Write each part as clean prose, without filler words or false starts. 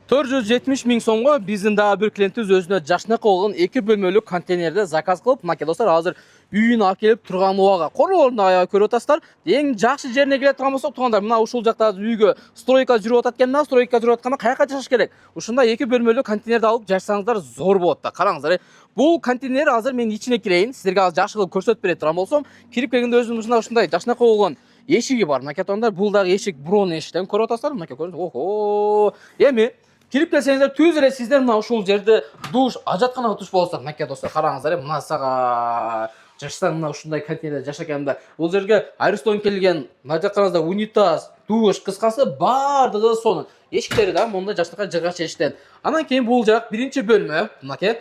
470 миң сомго биздин дагы бир клиентибиз өзүнө жашына койгон 2 бөлмөлүк контейнерде заказ кылып, мынакей достор, азыр үйүнө алып келип турган убага. Королорунда аябай көрүп атасыздар. Эң жакшы жерине келе турган болсок, туугандар, мына ушул жакта үйгө стройка жүрүп атат экен да, стройка жүрүп атканда каяка жашаш керек? Ушундай 2 бөлмөлүк контейнерди алып жашасаңыздар зор болот да. Караңыздар. Бул контейнер азыр мен ичине кирейин, силерге азыр жакшы кылып көрсөтүп бере турган болсом, кирип келгенде өзүмүздүн ушундай жашына койгон эшиги бар. Мынакей туугандар, бул дагы эшик броон эшиктен көрүп атасыздар. Мынакей көрүңүздөр. Охо. Эми кирип келсеңиздер түз эле сиздер мына ушул жерде душ, ажаткана туш болсо, мынакей достор, караңыздар, мына сага жашасаң мына ушундай контейнерде жашаганда, бул жерге айрыстон келген, мына жакканызда унитаз, душ, кыскасы бардыгы сонун. Эшиктери да мондай жакшынакай жыргач эшиктен. Анан кийин бул жак биринчи бөлмө, мынакей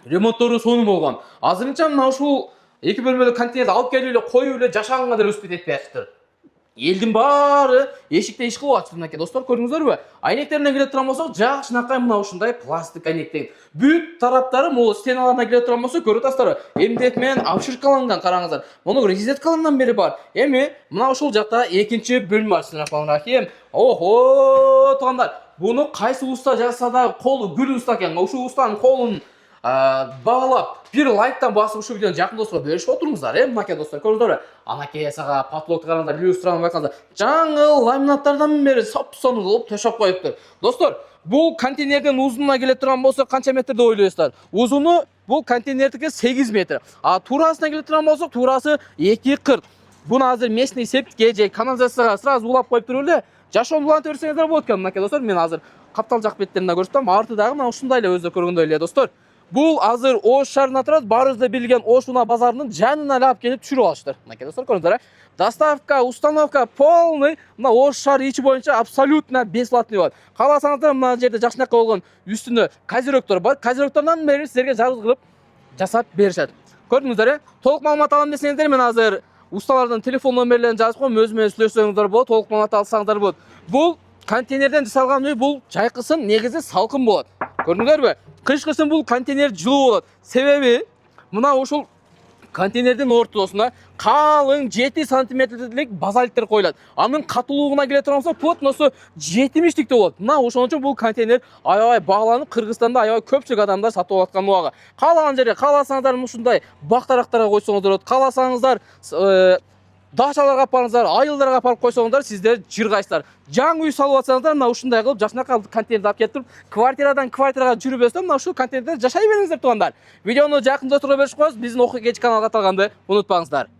ремонттору сонун болгон. Азырынча мына ушул 2 бөлмөлүк контейнерди алып келип эле коюп эле жашаганга деле успет этпей атыптыр. Элдин баары эшикте иш кылып атыптыр, мынакей достор, көрдүңүздөрбү? Айнектерине келе турган болсок, жакшынакай мына ушундай пластик айнектен. Бүт тараптары могу стеналарына келе турган болсо, көрүп атасыздар, эмдек менен обширкаланган, караңыздар. Муну розеткаларынан бери бар. Эми мына ушул жакта экинчи бөлмө ачылат. Охо, туугандар, буну кайсы уста жасаса да колу гүл уста экен. Ушул устанын колун багалап, бир лайктан басып ушул видеону жакын досторго бөлүшүп отуруңуздар, мынакей достор, көрдүңүздөрбү? Анакей сага потолокто караңыздар, люстраны байкаңыздар. Жаңы ламинаттардан бери соп-сонун кылып төшөп коюптур. Достор, бул контейнердин узунуна келе турган болсо, канча метр деп ойлойсуздар? Узуну бул контейнердики 8 метр. А туурасына келе турган болсок, туурасы 2,40. Буну азыр местный септикке же канализацияга сразу улап коюп туруп эле жашоонду улантып берсеңиздер болот экен, мынакей достор. Мен азыр каптал жак беттерине көрсөтөм, арты дагы мына ушундай эле өзү көргөндөй эле, достор. Бул азыр Ош шаарына турат, баарыбызда билген Ош Уна базарынын жанына алып келип түшүрүп алыштыр. Мынакей достор, көрүңүздөр. Доставка, установка полный, мына Ош шаары ичи боюнча абсолютно бесплатный болот. Кааласаңыздар, мына жерде жакшынакай болгон үстүнө козеректор бар. Козеректордон бери силерге жабыз кылып жасап беришет. Көрдүңүздөр, толук маалымат алам десеңиздер, мен азыр усталардын телефон номерлерин жазып коем, өзү менен сүйлөшсөңүздөр болот, толук маалымат алсаңыздар болот. Бул контейнерден жасалган үй, бул жайкысын негизи салкын болот. Көрдүңүздөрбү? Кышкысын бул контейнер жылуу болот. Себеби мына ушул контейнердин ортосуна калың 7 сантиметрлик базальттер коюлат. Анын катуулугуна келе турган болсок, плотносу 70-тикте болот. Мына ошон үчүн бул контейнер аябай бааланып, Кыргызстанда аябай көпчүлүк адамдар сатып алаткан убагы. Каалаган жерге, кааласаңыздар ушундай бактарактарга койсоңуздар болот. Кааласаңыздар дачаларга апарыңыздар, айылдарга апарып койсоңуздар, сиздер жыргайсыздар. Жаңы үй салып атсаңыздар, мына ушундай кылып жакшынакай контейнерди алып келип туруп, квартирадан квартирага жүрүп өстө, мына ушул контейнерде жашай бериңиздер, туугандар. Видеону жакын досторго бөлүшүп коюңуз, биздин Окуй Кеч каналга аталганды унутпаңыздар.